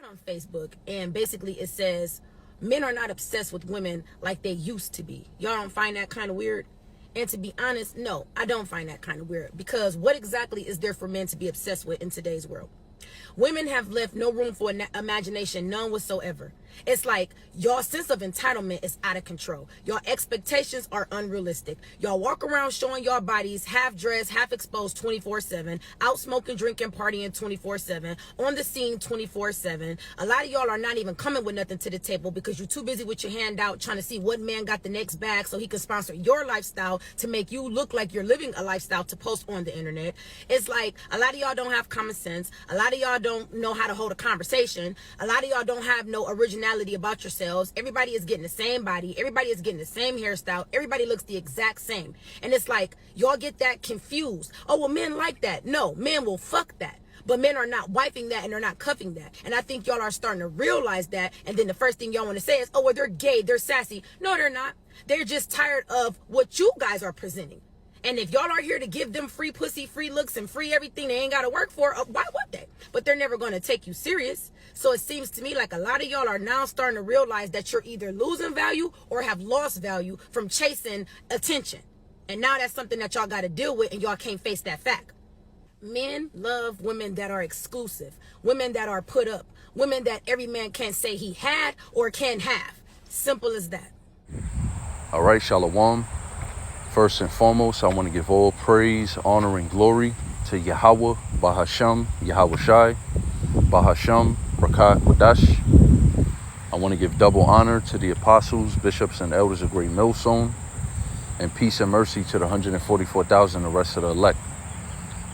on Facebook, and basically it says men are not obsessed with women like they used to be. Y'all don't find that kind of weird? And to be honest, no, I don't find that kind of weird, because what exactly is there for men to be obsessed with in today's world? Women have left no room for imagination, none whatsoever. It's like your sense of entitlement is out of control. Your expectations are unrealistic. Y'all walk around showing your bodies half dressed, half exposed 24/7, out smoking, drinking, partying 24/7, on the scene 24/7. A lot of y'all are not even coming with nothing to the table because you're too busy with your hand out trying to see what man got the next bag so he can sponsor your lifestyle to make you look like you're living a lifestyle to post on the internet. It's like a lot of y'all don't have common sense. A lot of y'all don't know how to hold a conversation. A lot of y'all don't have no originality about yourselves. Everybody is getting the same body. Everybody is getting the same hairstyle. Everybody looks the exact same. And it's like y'all get that confused. Oh, well, men like that. No, men will fuck that. But men are not wiping that, and they're not cuffing that. And I think y'all are starting to realize that. And then the first thing y'all want to say is, oh, well, they're gay, they're sassy. No, they're not. They're just tired of what you guys are presenting. And if y'all are here to give them free pussy, free looks, and free everything they ain't got to work for, why would they? But they're never going to take you serious. So it seems to me like a lot of y'all are now starting to realize that you're either losing value or have lost value from chasing attention. And now that's something that y'all got to deal with, and y'all can't face that fact. Men love women that are exclusive, women that are put up, women that every man can't say he had or can have. Simple as that. All right, Shalom. First and foremost, I want to give all praise, honor, and glory to Yahweh, Bahasham, Yahweh Shai, Bahasham, Rakat, Wadash. I want to give double honor to the apostles, bishops, and elders of Great Millstone, and peace and mercy to the 144,000, the rest of the elect.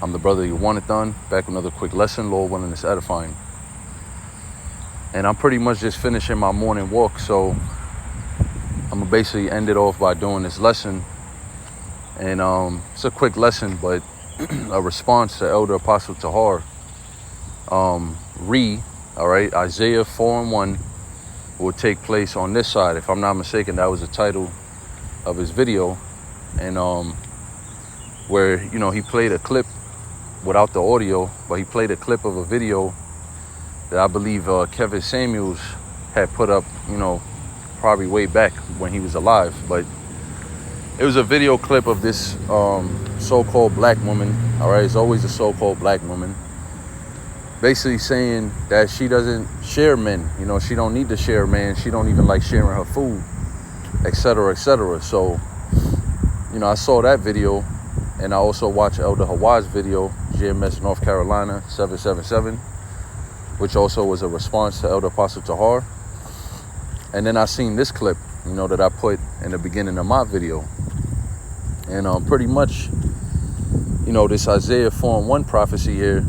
I'm the brother YASHAMIAHLA, back with another quick lesson, Lord willing, it's edifying. And I'm pretty much just finishing my morning walk, so I'm going to basically end it off by doing this lesson. And it's a quick lesson, but a response to Elder Apostle Tahar. All right, Isaiah 4:1 will take place on this side. If I'm not mistaken, that was the title of his video. And where, you know, he played a clip without the audio, but he played a clip of a video that I believe Kevin Samuels had put up, you know, probably way back when he was alive. But it was a video clip of this so-called black woman. All right, it's always a so-called black woman, basically saying that she doesn't share men. You know, she don't need to share men. She don't even like sharing her food, etc., etc. So, you know, I saw that video, and I also watched Elder Hawai's video, GMS North Carolina 777, which also was a response to Elder Apostle Tahar. And then I seen this clip, you know, that I put in the beginning of my video. And pretty much, you know, this Isaiah 4:1 prophecy here,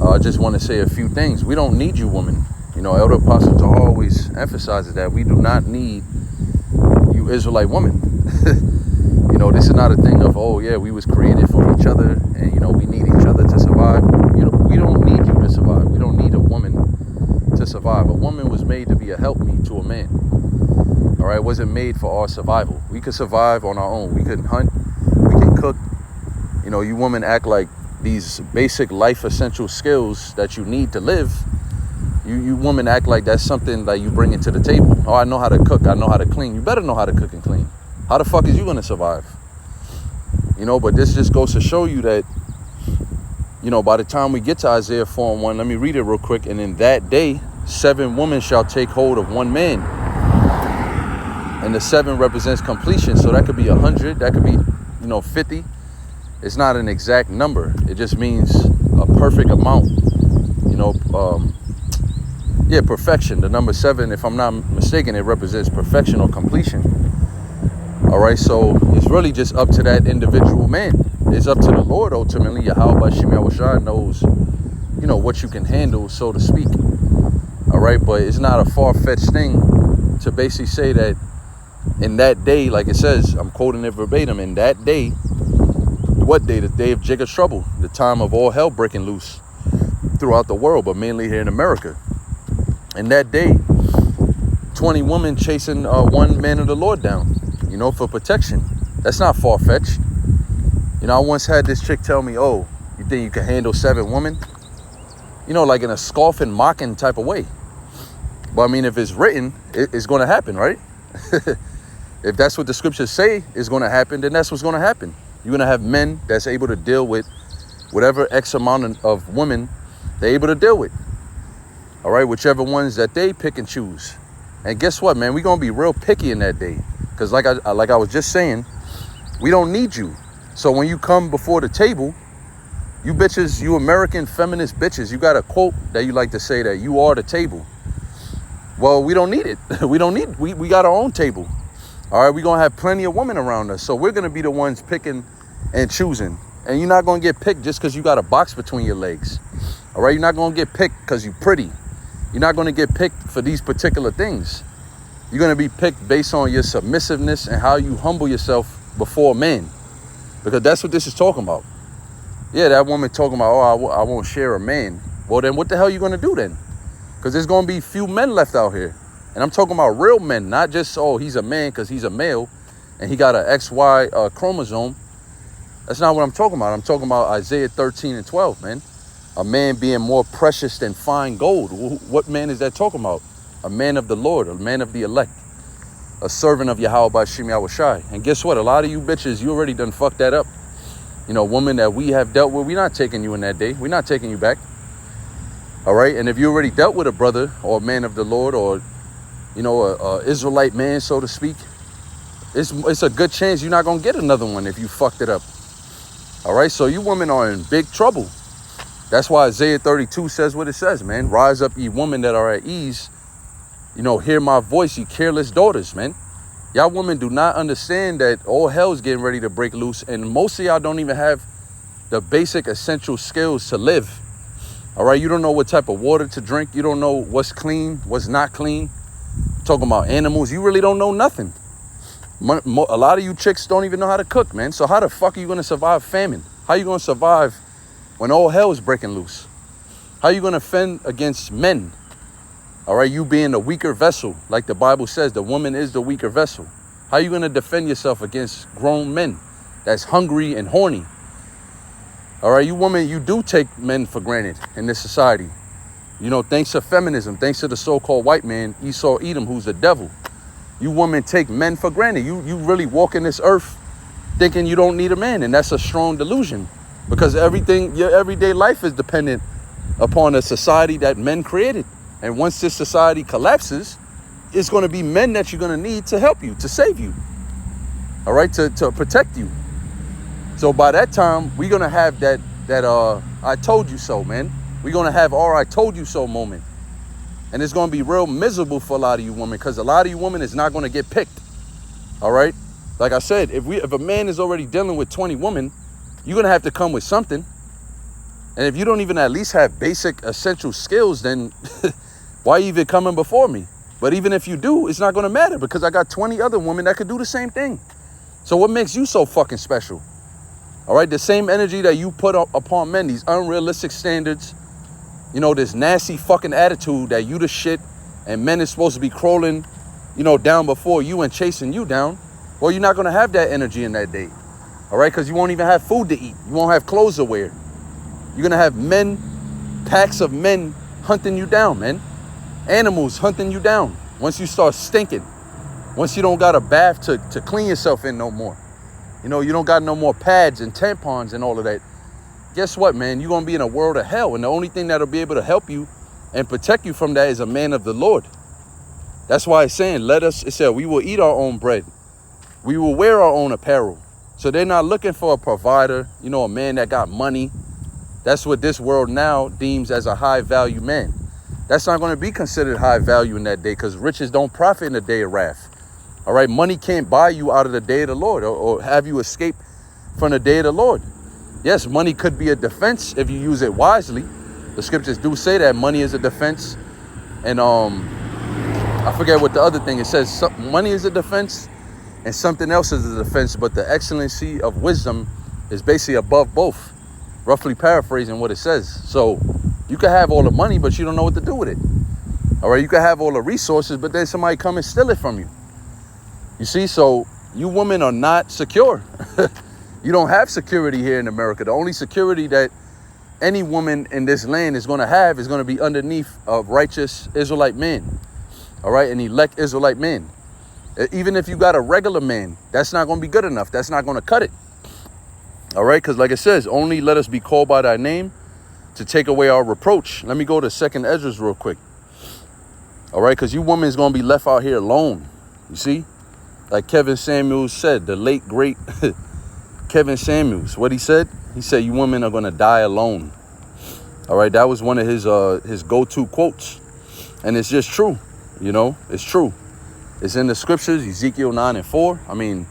I just want to say a few things. We don't need you, woman. You know, Elder Apostle Tahar always emphasizes that we do not need you Israelite woman. You know, this is not a thing of, oh yeah, we was created from each other and, you know, we need each other to survive. You know, we don't need you to survive. We don't need a woman to survive. A woman was made to be a helpmeet to a man. All right, it wasn't made for our survival. We could survive on our own. We can hunt, we can cook. You know, you women act like these basic life essential skills that you need to live. You women act like that's something that you bring into the table. Oh, I know how to cook. I know how to clean. You better know how to cook and clean. How the fuck is you gonna survive? You know, but this just goes to show you that, you know, by the time we get to Isaiah 4:1, let me read it real quick. And in that day, 7 women shall take hold of one man. And the 7 represents completion. So that could be 100. That could be, you know, 50. It's not an exact number. It just means a perfect amount. You know, yeah, perfection. The number 7, if I'm not mistaken, it represents perfection or completion. All right, so it's really just up to that individual man. It's up to the Lord ultimately. Yahweh Shai knows, you know, what you can handle, so to speak. All right, but it's not a far-fetched thing to basically say that in that day, like it says, I'm quoting it verbatim, in that day, what day? The day of Jacob's trouble, the time of all hell breaking loose throughout the world, but mainly here in America. In that day, 20 women chasing one man of the Lord down, you know, for protection. That's not far-fetched. You know, I once had this chick tell me, oh, you think you can handle 7 women? you know, like in a scoffing, mocking type of way. But I mean, if it's written, it's going to happen, right? If that's what the scriptures say is going to happen, then that's what's going to happen. You're going to have men that's able to deal with whatever X amount of women they're able to deal with. All right, whichever ones that they pick and choose. And guess what, man? We're going to be real picky in that day. Because like I was just saying, we don't need you. So when you come before the table, you bitches, you American feminist bitches, you got a quote that you like to say that you are the table. Well, we don't need it. We got our own table. All right, we're going to have plenty of women around us. So we're going to be the ones picking and choosing. And you're not going to get picked just because you got a box between your legs. All right, you're not going to get picked because you're pretty. You're not going to get picked for these particular things. You're going to be picked based on your submissiveness and how you humble yourself before men. Because that's what this is talking about. Yeah, that woman talking about, oh, I won't share a man. Well, then what the hell are you going to do then? Because there's going to be few men left out here. And I'm talking about real men, not just, oh, he's a man because he's a male and he got an XY chromosome. That's not what I'm talking about. I'm talking about Isaiah 13 and 12, man. A man being more precious than fine gold. What man is that talking about? A man of the Lord, a man of the elect, a servant of Yahweh Shem Yahushai. And guess what? A lot of you bitches, you already done fucked that up. You know, woman that we have dealt with, we're not taking you in that day. We're not taking you back. All right. And if you already dealt with a brother or a man of the Lord or, you know, a Israelite man, so to speak, it's a good chance you're not going to get another one if you fucked it up. All right. So you women are in big trouble. That's why Isaiah 32 says what it says, man. Rise up, ye women that are at ease. You know, hear my voice, ye careless daughters, man. Y'all women do not understand that all hell's getting ready to break loose. And most of y'all don't even have the basic essential skills to live. All right. You don't know what type of water to drink. You don't know what's clean, what's not clean. Talking about animals. You really don't know nothing. A lot of you chicks don't even know how to cook, man. So how the fuck are you going to survive famine? How are you going to survive when all hell is breaking loose? How are you going to fend against men? All right, you being the weaker vessel, like the Bible says, the woman is the weaker vessel. How are you going to defend yourself against grown men that's hungry and horny? All right, you women, you do take men for granted in this society. You know, thanks to feminism, thanks to the so-called white man, Esau Edom, who's the devil. You women take men for granted. You really walk in this earth thinking you don't need a man, and that's a strong delusion. Because everything, your everyday life is dependent upon a society that men created. And once this society collapses, it's going to be men that you're going to need to help you, to save you. All right, to protect you. So by that time, we're going to have that I told you so, man. We're going to have our I told you so moment. And it's going to be real miserable for a lot of you women, because a lot of you women is not going to get picked. All right. Like I said, if a man is already dealing with 20 women, you're going to have to come with something. And if you don't even at least have basic essential skills, then why even coming before me? But even if you do, it's not going to matter, because I got 20 other women that could do the same thing. So what makes you so fucking special? All right. The same energy that you put upon men, these unrealistic standards, you know, this nasty fucking attitude that you the shit and men is supposed to be crawling, you know, down before you and chasing you down. Well, you're not going to have that energy in that day. All right. Because you won't even have food to eat. You won't have clothes to wear. You're going to have men, packs of men hunting you down, man. Animals hunting you down. Once you start stinking. Once you don't got a bath to clean yourself in no more. You know, you don't got no more pads and tampons and all of that. Guess what, man? You're going to be in a world of hell. And the only thing that'll be able to help you and protect you from that is a man of the Lord. That's why it's saying, it said, we will eat our own bread. We will wear our own apparel. So they're not looking for a provider, you know, a man that got money. That's what this world now deems as a high value man. That's not going to be considered high value in that day, because riches don't profit in the day of wrath. All right. Money can't buy you out of the day of the Lord or have you escape from the day of the Lord. Yes, money could be a defense if you use it wisely. The scriptures do say that money is a defense. And I forget what the other thing it says. Money is a defense and something else is a defense. But the excellency of wisdom is basically above both. Roughly paraphrasing what it says. So you can have all the money, but you don't know what to do with it. All right, you can have all the resources, but then somebody come and steal it from you. You see, so you women are not secure. You don't have security here in America. The only security that any woman in this land is going to have is going to be underneath a righteous Israelite man. All right, an elect Israelite man. Even if you got a regular man, that's not going to be good enough. That's not going to cut it. All right, because like it says, only let us be called by thy name to take away our reproach. Let me go to 2nd Esdras real quick. All right, because you women is going to be left out here alone. You see? Like Kevin Samuels said, the late, great Kevin Samuels. What he said? He said, you women are going to die alone. All right, that was one of his go-to quotes. And it's just true. You know, it's true. It's in the scriptures, Ezekiel 9:4. I mean,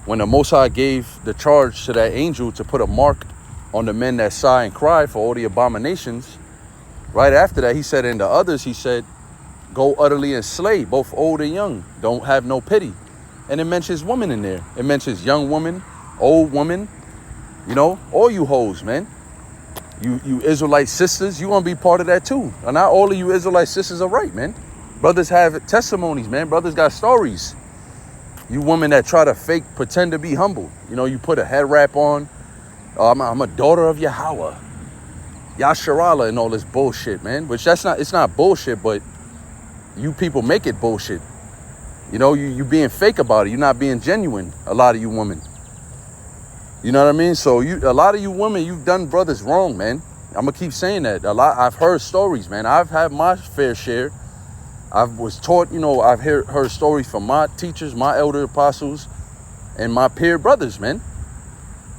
when the Most High gave the charge to that angel to put a mark on the men that sigh and cry for all the abominations, right after that, he said, and the others, he said, go utterly and slay, both old and young. Don't have no pity. And it mentions women in there. It mentions young woman, old woman, you know, all you hoes, man. You Israelite sisters, you want to be part of that too. And not all of you Israelite sisters are right, man. Brothers have testimonies, man. Brothers got stories. You women that try to fake, pretend to be humble. You know, you put a head wrap on. Oh, I'm a daughter of Yahweh. YASHARAHLA and all this bullshit, man. Which it's not bullshit, but you people make it bullshit. You know, you being fake about it. You're not being genuine, a lot of you women. You know what I mean? So a lot of you women, you've done brothers wrong, man. I'm going to keep saying that. I've heard stories, man. I've had my fair share. I was taught, you know, I've heard stories from my teachers, my elder apostles, and my peer brothers, man.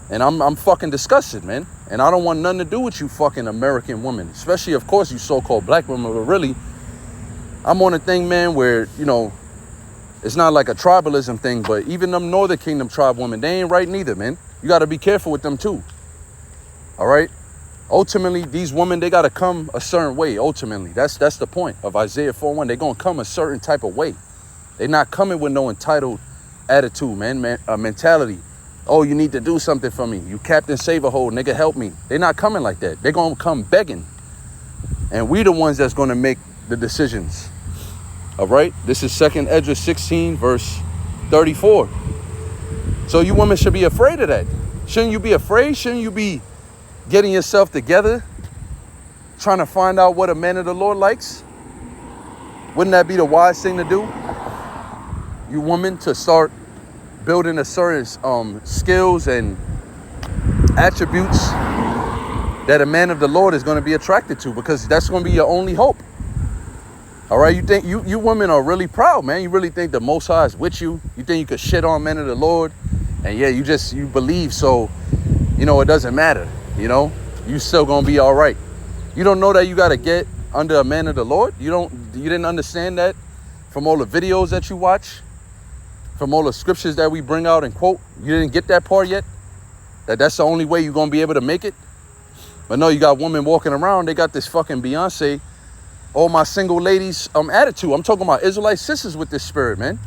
And I'm fucking disgusted, man. And I don't want nothing to do with you fucking American women. Especially, of course, you so-called black women. But really, I'm on a thing, man, where, you know, it's not like a tribalism thing. But even them Northern Kingdom tribe women, they ain't right neither, man. You got to be careful with them, too. All right? Ultimately, these women, they got to come a certain way, ultimately. That's the point of Isaiah 4:1. They're going to come a certain type of way. They're not coming with no entitled attitude, man, mentality. Oh, you need to do something for me. You Captain Save-A-Hole, nigga, help me. They're not coming like that. They're going to come begging. And we the ones that's going to make the decisions. All right? This is 2nd Esdras 16, verse 34. So you women should be afraid of that. Shouldn't you be afraid? Shouldn't you be getting yourself together, trying to find out what a man of the Lord likes? Wouldn't that be the wise thing to do? You women, to start building a certain skills and attributes that a man of the Lord is going to be attracted to, because that's going to be your only hope. All right, you think you women are really proud, man. You really think the Most High is with you. You think you could shit on men of the Lord, and yeah, you believe, so you know it doesn't matter. You know, you still gonna be all right. You don't know that you gotta get under a man of the Lord. You didn't understand that from all the videos that you watch, from all the scriptures that we bring out and quote. You didn't get that part yet. That's the only way you're gonna be able to make it. But no, you got women walking around. They got this fucking Beyonce, all my single ladies attitude. I'm talking about Israelite sisters with this spirit, man.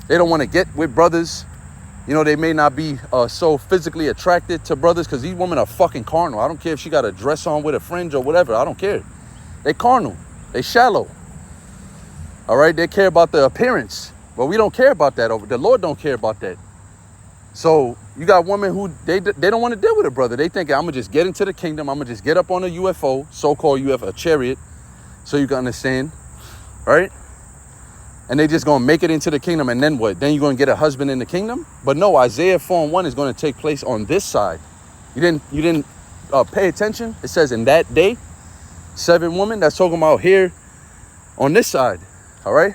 They don't want to get with brothers. You know, they may not be so physically attracted to brothers, because these women are fucking carnal. I don't care if she got a dress on with a fringe or whatever. I don't care. They carnal. They shallow. All right? They care about the appearance. But we don't care about that. The Lord don't care about that. So you got women who, they don't want to deal with a brother. They think, I'm going to just get into the kingdom. I'm going to just get up on a UFO, so-called UFO, a chariot, so you can understand. Right? And they just going to make it into the kingdom, and then what? Then you're going to get a husband in the kingdom? But no, Isaiah 4:1 is going to take place on this side. You didn't pay attention? It says in that day, 7 women. That's talking about here on this side. All right?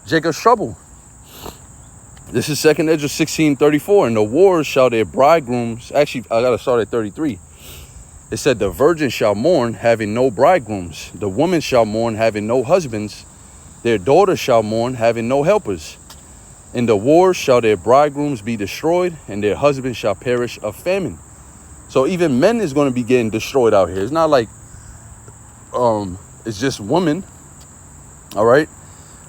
Jacob's trouble. This is 2nd Esdras 16:34. And the wars shall their bridegrooms. Actually, I got to start at 33. It said the virgin shall mourn, having no bridegrooms. The woman shall mourn, having no husbands. Their daughters shall mourn, having no helpers. In the wars shall their bridegrooms be destroyed, and their husbands shall perish of famine. So even men is going to be getting destroyed out here. It's not like it's just women. All right.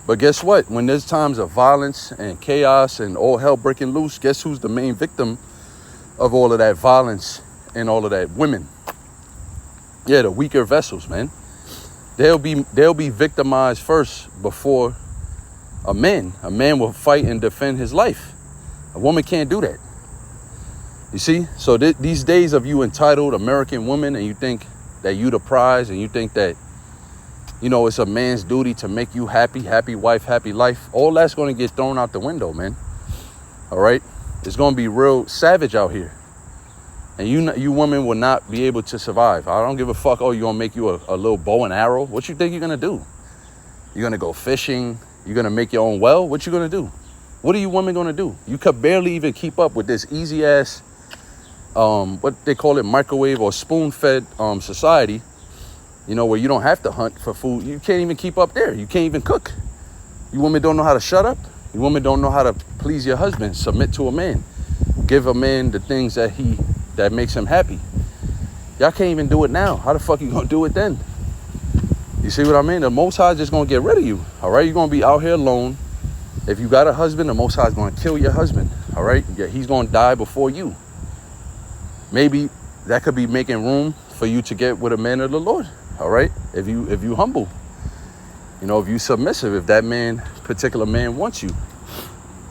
But guess what? When there's times of violence and chaos and all hell breaking loose, guess who's the main victim of all of that violence and all of that? Women. Yeah, the weaker vessels, man. They'll be victimized first before a man. A man will fight and defend his life. A woman can't do that. You see? So these days of you entitled American women, and you think that you the prize, and you think that, you know, it's a man's duty to make you happy, happy wife, happy life, all that's going to get thrown out the window, man. All right? It's going to be real savage out here. And you women will not be able to survive. I don't give a fuck. Oh, you're going to make you a little bow and arrow? What you think you're going to do? You're going to go fishing? You're going to make your own well? What you going to do? What are you women going to do? You could barely even keep up with this easy ass, what they call it, microwave or spoon-fed society, you know, where you don't have to hunt for food. You can't even keep up there. You can't even cook. You women don't know how to shut up. You women don't know how to please your husband, submit to a man, give a man the things that makes him happy. Y'all can't even do it now. How the fuck you gonna do it then? You see what I mean? The Most High is just gonna get rid of you. All right, you're gonna be out here alone. If you got a husband, the Most High is gonna kill your husband. All right, yeah, he's gonna die before you. Maybe that could be making room for you to get with a man of the Lord. All right, if you humble, you know, if you submissive, if that particular man wants you.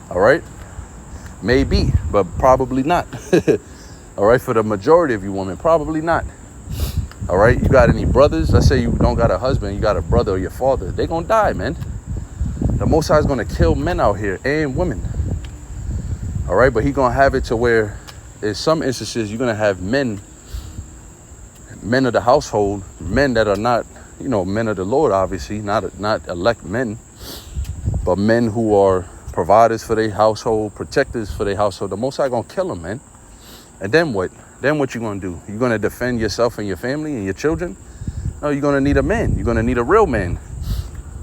All right, maybe, but probably not. All right, for the majority of you women, probably not. All right, you got any brothers? Let's say you don't got a husband, you got a brother or your father. They're gonna die, man. The Most High is gonna kill men out here and women. All right, but he gonna have it to where in some instances you're gonna have men of the household, men that are not, you know, men of the Lord, obviously, not elect men, but men who are providers for their household, protectors for their household. The Most High gonna kill them, man. And then what? Then what you gonna do? You gonna defend yourself and your family and your children? No, you're gonna need a man. You're gonna need a real man.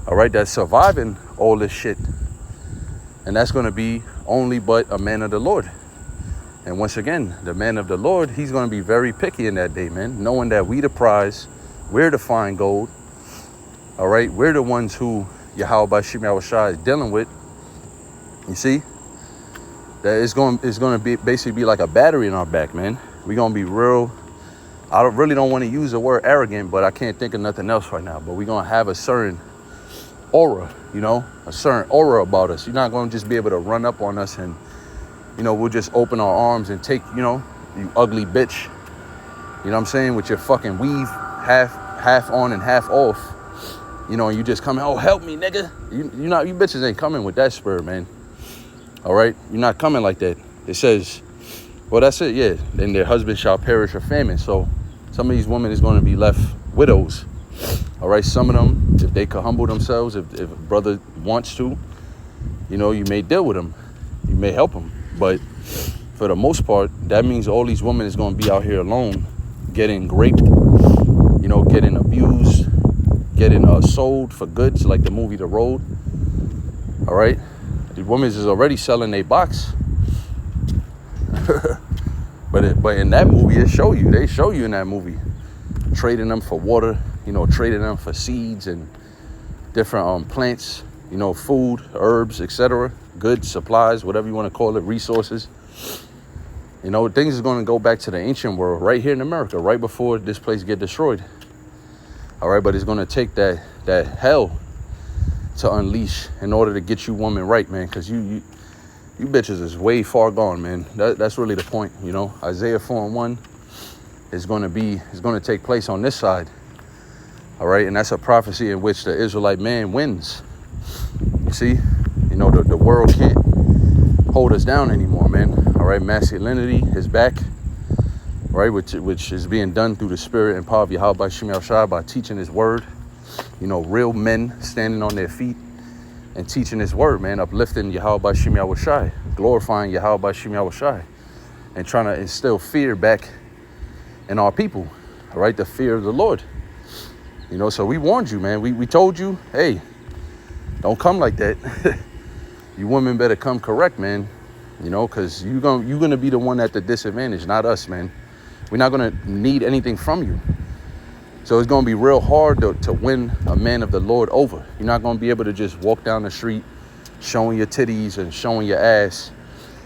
All right, that's surviving all this shit. And that's gonna be only but a man of the Lord. And once again, the man of the Lord, he's gonna be very picky in that day, man. Knowing that we the prize, we're the fine gold. All right, we're the ones who Yahweh is dealing with. You see? That it's gonna be basically be like a battery in our back, man. We're gonna be real. I really don't want to use the word arrogant, but I can't think of nothing else right now. But we're gonna have a certain aura, you know, a certain aura about us. You're not gonna just be able to run up on us and, you know, we'll just open our arms and take, you know, you ugly bitch. You know what I'm saying? With your fucking weave half on and half off. You know, and you just come, oh, help me, nigga. You bitches ain't coming with that spirit, man. All right, you're not coming like that. It says, well, that's it, yeah. Then their husband shall perish of famine. So some of these women is going to be left widows. All right, some of them, if they could humble themselves, if a brother wants to, you know, you may deal with them. You may help them. But for the most part, that means all these women is going to be out here alone, getting raped, you know, getting abused, getting sold for goods, like the movie The Road. All right. The women is already selling their box. but in that movie, they show you in that movie, trading them for water, you know, trading them for seeds and different plants, you know, food, herbs, etc., goods, supplies, whatever you want to call it, resources. You know, things is going to go back to the ancient world right here in America, right before this place get destroyed. All right, but it's going to take that hell to unleash in order to get you woman right, man, because you bitches is way far gone, man. That's really the point, you know. Isaiah 4:1 is going to take place on this side. All right, and that's a prophecy in which the Israelite man wins. You see, you know, the world can't hold us down anymore, man. All right, masculinity is back, right, which is being done through the spirit and power of Yahweh Shai by teaching his word. You know, real men standing on their feet and teaching his word, man, uplifting Yahweh Shai, glorifying Yahweh Shai, and trying to instill fear back in our people, all right, the fear of the Lord. You know, so we warned you, man. We told you, hey, don't come like that. You women better come correct, man. You know, because you're gonna be the one at the disadvantage, not us, man. We're not gonna need anything from you. So it's going to be real hard to win a man of the Lord over. You're not going to be able to just walk down the street showing your titties and showing your ass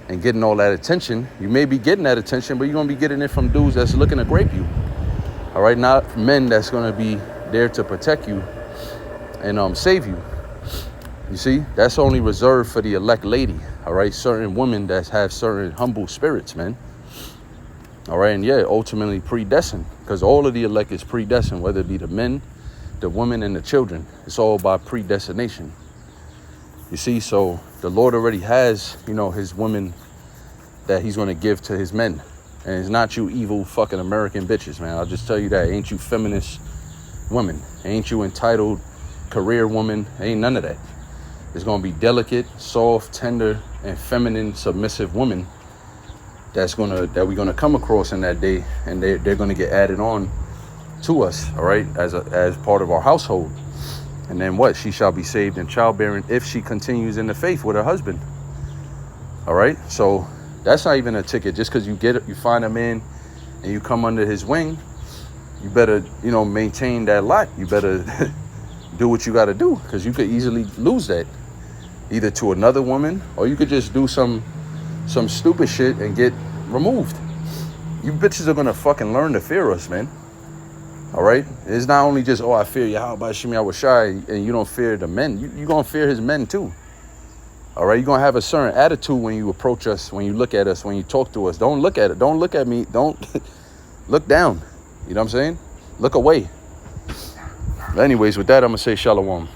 and getting all that attention. You may be getting that attention, but you're going to be getting it from dudes that's looking to grape you. All right, not men that's going to be there to protect you and save you. You see, that's only reserved for the elect lady. All right, certain women that have certain humble spirits, man. All right, and yeah, ultimately predestined, because all of the elect is predestined, whether it be the men, the women, and the children. It's all by predestination. You see, so the Lord already has, you know, his women that he's going to give to his men. And it's not you evil fucking American bitches, man. I'll just tell you that. Ain't you feminist women. Ain't you entitled career woman. Ain't none of that. It's going to be delicate, soft, tender, and feminine, submissive women that we're going to come across in that day. And they're going to get added on to us, all right, as part of our household. And then what? She shall be saved in childbearing if she continues in the faith with her husband. All right. So that's not even a ticket. Just because you find a man and you come under his wing, you better, you know, maintain that lot. You better do what you got to do, because you could easily lose that either to another woman, or you could just do some stupid shit and get removed. You bitches are going to fucking learn to fear us, man. All right. It's not only just, oh, I fear Yahweh Shai, and you don't fear the men. You're going to fear his men too. All right. You're going to have a certain attitude when you approach us, when you look at us, when you talk to us. Don't look at it. Don't look at me. Don't look down. You know what I'm saying? Look away. But anyways, with that, I'm going to say shalom.